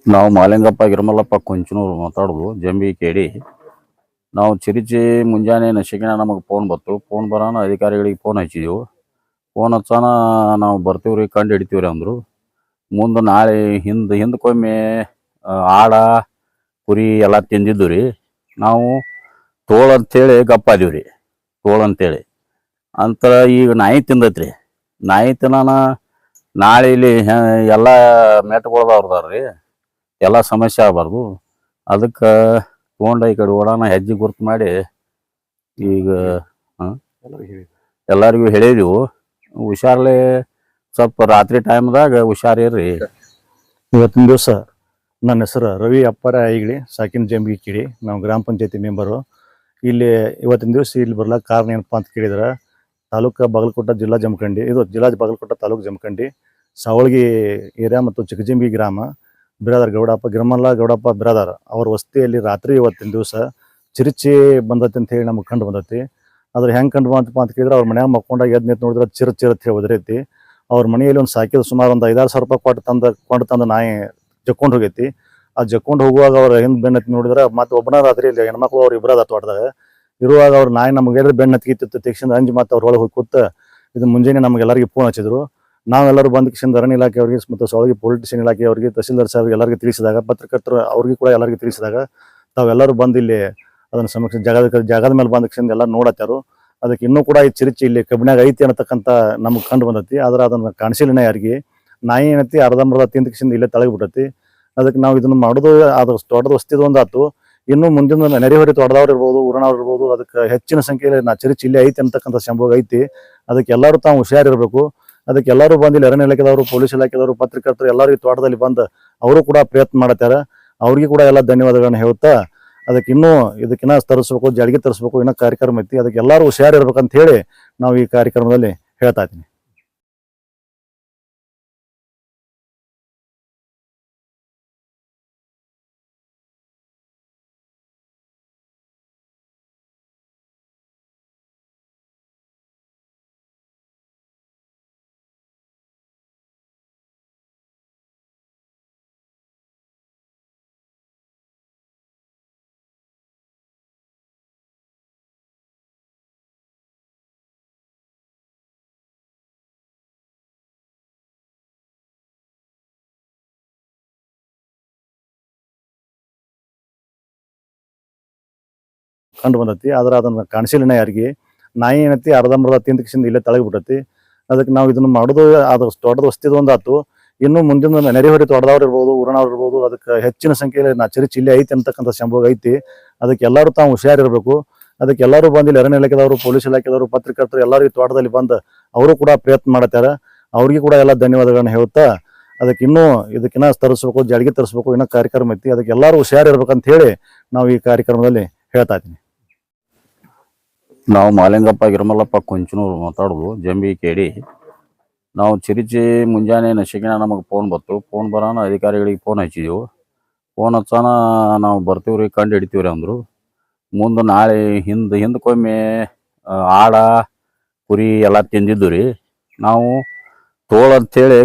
ನಾವು ಮಾಲಿಂಗಪ್ಪ ಗಿರ್ಮಲ್ಲಪ್ಪ ಕೊಂಚನೂರು ಮಾತಾಡೋದು ಜಂಬಿ ಕೇಳಿ. ನಾವು ಚಿರಿಚಿ ಮುಂಜಾನೆ ನಶಿಕಿನ ನಮಗೆ ಫೋನ್ ಬಂತು. ಫೋನ್ ಬರೋಣ ಅಧಿಕಾರಿಗಳಿಗೆ ಫೋನ್ ಹಚ್ಚಿದೆವು. ಫೋನ್ ಹಚ್ಚೋಣ ನಾವು ಬರ್ತೀವ್ರಿ, ಕಂಡು ಹಿಡಿತೀವ್ರಿ ಅಂದರು. ಮುಂದೆ ನಾಳೆ ಹಿಂದಕ್ಕೊಮ್ಮೆ ಆಡ ಕುರಿ ಎಲ್ಲ ತಿಂದಿದ್ದು ರೀ. ನಾವು ತೋಳು ಅಂತೇಳಿ ಗಪ್ಪಾದೀವಿ ರೀ, ತೋಳು ಅಂತೇಳಿ ಅಂತ. ಈಗ ನಾಯಿ ತಿಂದೈತ್ರಿ. ನಾಯಿ ತಿನ್ನೋಣ ನಾಳೆ ಇಲ್ಲಿ ಎಲ್ಲ ಮೆಟ್ಕೊಳ್ದವ್ರದಾರ್ರಿ, ಎಲ್ಲ ಸಮಸ್ಯೆ ಆಗಬಾರ್ದು. ಅದಕ್ಕೆ ತೊಗೊಂಡ ಈ ಕಡೆ ಓಡೋಣ ಹೆಜ್ಜೆ ಗುರ್ತು ಮಾಡಿ ಈಗ ಎಲ್ಲರಿಗೂ ಹೇಳಿದೆವು. ಹುಷಾರ್ಲೆ ಸ್ವಲ್ಪ ರಾತ್ರಿ ಟೈಮ್ದಾಗ ಹುಷಾರಿರ್ರಿ. ಇವತ್ತಿನ ದಿವಸ ನನ್ನ ಹೆಸರು ರವಿ ಅಪ್ಪರ ಐಗಿಳಿ, ಸಾಕಿನ ಜಂಬಿ ಕಿಡಿ. ನಾವು ಗ್ರಾಮ ಪಂಚಾಯತಿ ಮೆಂಬರು. ಇಲ್ಲಿ ಇವತ್ತಿನ ದಿವಸ ಇಲ್ಲಿ ಬರ್ಲಿಕ್ಕೆ ಕಾರಣ ಏನಪ್ಪ ಅಂತ ಕೇಳಿದ್ರೆ, ತಾಲೂಕು ಬಾಗಲಕೋಟೆ ಜಿಲ್ಲಾ ಜಮಖಂಡಿ, ಇದು ಜಿಲ್ಲಾ ಬಾಗಲಕೋಟೆ ತಾಲೂಕು ಜಮಖಂಡಿ ಸಾವಳಗಿ ಏರಿಯಾ ಮತ್ತು ಚಿಕ್ಕಜಂಬಿ ಗ್ರಾಮ. ಬಿರಾದರ್ ಗೌಡಪ್ಪ ಗಿರ್ಮಲ್ಲ ಗೌಡಪ್ಪ ಬಿರಾದರ್ ಅವ್ರ ವಸ್ತಿಯಲ್ಲಿ ರಾತ್ರಿ ಇವತ್ತಿನ ದಿವಸ ಚಿರಿಚಿ ಬಂದತಿ ಅಂತ ಹೇಳಿ ನಮಗೆ ಕಂಡು ಬಂದತಿ. ಅದ್ರ ಹೆಂಗೆ ಕಂಡು ಬಂತಪ್ಪ ಅಂತ ಕೇಳಿದ್ರೆ, ಅವ್ರ ಮನ್ಯಾಗ ಮಕ್ಕೊಂಡಾಗ ಎದ್ದು ನಿಂತು ನೋಡಿದ್ರೆ ಚಿರ ಅಂತ ಹೇಳಿ ಒದರೈತಿ. ಅವ್ರ ಮನೆಯಲ್ಲಿ ಒಂದು ಸಾಕಿದ ಸುಮಾರು ಒಂದು 5,000-6,000 ರೂಪಾಯಿ ಕೊಂಡು ತಂದ ನಾಯಿ ಜಕ್ಕೊಂಡು ಹೋಗೈತಿ. ಆ ಜಕ್ಕೊಂಡು ಹೋಗುವಾಗ ಅವ್ರ ಹಿಂದೆ ಬೆನ್ನತ್ತಿ ನೋಡಿದ್ರೆ ಮತ್ತೆ ಒಬ್ಬನ ರಾತ್ರಿ ಇಲ್ಲಿ ಹೆಣ್ಮಕ್ಳು ಅವ್ರು ಇಬ್ಬರದ ತೋಟದಾಗ ಇರುವಾಗ ಅವ್ರ ನಾಯಿ ನಮಗೆ ಬೆನ್ನ ಹತ್ತಿತ್ತು. ತೆಕ್ಷನ್ ಅಂಜಿ ಮತ್ತೆ ಅವ್ರ ಒಳಗೆ ಹೋಗಿ ಕೂತ ಇದು ಮುಂಜಾನೆ ನಮಗೆಲ್ಲರಿಗೆ ಫೋನ್ ಹಚ್ಚಿದ್ರು. ನಾವೆಲ್ಲರೂ ಬಂದ ಕಿಶನ್ ಅರಣ್ಯ ಇಲಾಖೆಯವರಿಗೆ ಮತ್ತು ಸೊಳಗಿ ಪೊಲೀಸ್ ಸ್ಟೇಷನ್ ಇಲಾಖೆಯವರಿಗೆ, ತಹಸೀಲ್ದಾರ್ ಸಾಹೇಬ್ರಿಗೆ ಎಲ್ಲರಿಗೆ ತಿಳಿಸಿದಾಗ, ಪತ್ರಕರ್ತರು ಅವ್ರಿಗೆ ಕೂಡ ಎಲ್ಲರಿಗೆ ತಿಳಿಸಿದಾಗ, ತಾವೆಲ್ಲರೂ ಬಂದು ಇಲ್ಲಿ ಅದನ್ನು ಸಮೀಕ್ಷೆ ಜಾಗದ ಮೇಲೆ ಬಂದ ಕಿಶನ್ ಎಲ್ಲ ನೋಡತ್ತಾರು. ಅದಕ್ಕೆ ಇನ್ನೂ ಕೂಡ ಈ ಚಿರಿಚಿ ಇಲ್ಲಿ ಕಬ್ಬಿನಾಗ ಐತಿ ಅನ್ನತಕ್ಕಂಥ ನಮಗೆ ಕಂಡು ಬಂದತಿ. ಆದ್ರೆ ಅದನ್ನು ಕಾಣಿಸಿಲ್ಲ ಯಾರಿಗೆ. ನಾಯಿ ಏನೈತಿ ಅರ್ಧಂಬರ್ಧ ತಿಂದ ಕಿಶನ್ ಇಲ್ಲೇ ತಳಗಿಬಿಟ್ಟತಿ. ಅದಕ್ಕೆ ನಾವು ಇದನ್ನು ಮಾಡೋದು ಅದು ತೋಟದ ವಸ್ತಿದು ಒಂದಾತು. ಇನ್ನು ಮುಂದಿನ ನೆರೆಹೊರೆ ತೋಟದವ್ರು ಇರ್ಬೋದು, ಊರಿನವ್ರು ಇರ್ಬೋದು, ಅದಕ್ಕೆ ಹೆಚ್ಚಿನ ಸಂಖ್ಯೆಯಲ್ಲಿ ಚಿರಿಚಿ ಇಲ್ಲೇ ಐತಿ ಅಂತಕ್ಕಂಥ ಸಂಭೋಗ ಐತಿ. ಅದಕ್ಕೆ ಎಲ್ಲರೂ ತಾವು ಹುಷಾರಿರಬೇಕು. ಅದಕ್ಕೆ ಎಲ್ಲರೂ ಬಂದು ಇಲ್ಲಿ ಅರಣ್ಯ ಇಲಾಖೆದವರು, ಪೊಲೀಸ್ ಇಲಾಖೆದವರು, ಪತ್ರಕರ್ತರು ಎಲ್ಲರಿಗೂ ತೋಟದಲ್ಲಿ ಬಂದು ಅವರು ಕೂಡ ಪ್ರಯತ್ನ ಮಾಡತ್ತಾರ. ಅವ್ರಿಗೆ ಕೂಡ ಎಲ್ಲ ಧನ್ಯವಾದಗಳನ್ನ ಹೇಳ್ತಾ, ಅದಕ್ಕೆ ಇನ್ನೂ ಇದಕ್ಕಿನ್ನ ತರಿಸ್ಬೇಕು, ಜಾಡಿಗೆ ತರಿಸ್ಬೇಕು, ಇನ್ನೂ ಕಾರ್ಯಕ್ರಮ ಐತಿ. ಅದಕ್ಕೆ ಎಲ್ಲರೂ ಹುಷಾರಿರ್ಬೇಕಂತ ಹೇಳಿ ನಾವು ಈ ಕಾರ್ಯಕ್ರಮದಲ್ಲಿ ಹೇಳ್ತಾ ಇದ್ದೀನಿ. ಕಂಡು ಬಂದತಿ. ಆದ್ರೆ ಅದನ್ನು ಕಾಣಿಸಿಲ್ಲ ಯಾರಿಗೆ. ನಾಯಿ ಏನೈತಿ ಅರ್ಧಂಬರ್ಧ ತಿಂದ ಕಿಶನ್ ಇಲ್ಲೇ ತಳಗಿಬಿಟ್ಟತಿ. ಅದಕ್ಕೆ ನಾವು ಇದನ್ನು ಮಾಡೋದು ಅದು ತೋಟದ ವಸ್ತಿದು ಒಂದಾತು. ಇನ್ನು ಮುಂದಿನ ನೆರೆಹೊರೆ ತೋಟದವ್ರು ಇರ್ಬೋದು, ಊರಿನವ್ರು ಇರ್ಬೋದು, ಅದಕ್ಕೆ ಹೆಚ್ಚಿನ ಸಂಖ್ಯೆಯಲ್ಲಿ ಚಿರಿಚಿ ಇಲ್ಲೇ ಐತಿ ಅಂತಕ್ಕಂಥ ಸಂಭೋಗ ಐತಿ. ಅದಕ್ಕೆ ಎಲ್ಲರೂ ತಾವು ಹುಷಾರಿರಬೇಕು. ಅದಕ್ಕೆ ಎಲ್ಲರೂ ಬಂದು ಇಲ್ಲಿ ಅರಣ್ಯ ಇಲಾಖೆದವರು, ಪೊಲೀಸ್ ಇಲಾಖೆದವರು, ಪತ್ರಕರ್ತರು ಎಲ್ಲರಿಗೂ ತೋಟದಲ್ಲಿ ಬಂದು ಅವರು ಕೂಡ ಪ್ರಯತ್ನ ಮಾಡತ್ತಾರ. ಅವ್ರಿಗೆ ಕೂಡ ಎಲ್ಲ ಧನ್ಯವಾದಗಳನ್ನ ಹೇಳ್ತಾ, ಅದಕ್ಕೆ ಇನ್ನೂ ಇದಕ್ಕಿನ್ನ ತರಿಸ್ಬೇಕು, ಜಾಡಿಗೆ ತರಿಸ್ಬೇಕು, ಇನ್ನೂ ಕಾರ್ಯಕ್ರಮ ಐತಿ. ಅದಕ್ಕೆ ಎಲ್ಲರೂ ಹುಷಾರಿರ್ಬೇಕಂತ ಹೇಳಿ ನಾವು ಈ ಕಾರ್ಯಕ್ರಮದಲ್ಲಿ ಹೇಳ್ತಾ ಇದ್ದೀನಿ. ನಾವು ಮಾಲಿಂಗಪ್ಪ ಗಿರ್ಮಲ್ಲಪ್ಪ ಕೊಂಚನೂರು ಮಾತಾಡೋದು ಜಂಬಿ ಕೇಳಿ. ನಾವು ಚಿರಿಚಿ ಮುಂಜಾನೆ ನಶಿಕಿನ ನಮಗೆ ಫೋನ್ ಬಂತು. ಫೋನ್ ಬರೋಣ ಅಧಿಕಾರಿಗಳಿಗೆ ಫೋನ್ ಹಚ್ಚಿದೆವು. ಫೋನ್ ಹಚ್ಚೋಣ ನಾವು ಬರ್ತೀವ್ರಿ, ಕಂಡು ಹಿಡಿತೀವ್ರಿ ಅಂದರು. ಮುಂದೆ ನಾಳೆ ಹಿಂದಕ್ಕೊಮ್ಮೆ ಆಡ ಕುರಿ ಎಲ್ಲ ತಿಂದಿದ್ದು ರೀ. ನಾವು ತೋಳು ಅಂತೇಳಿ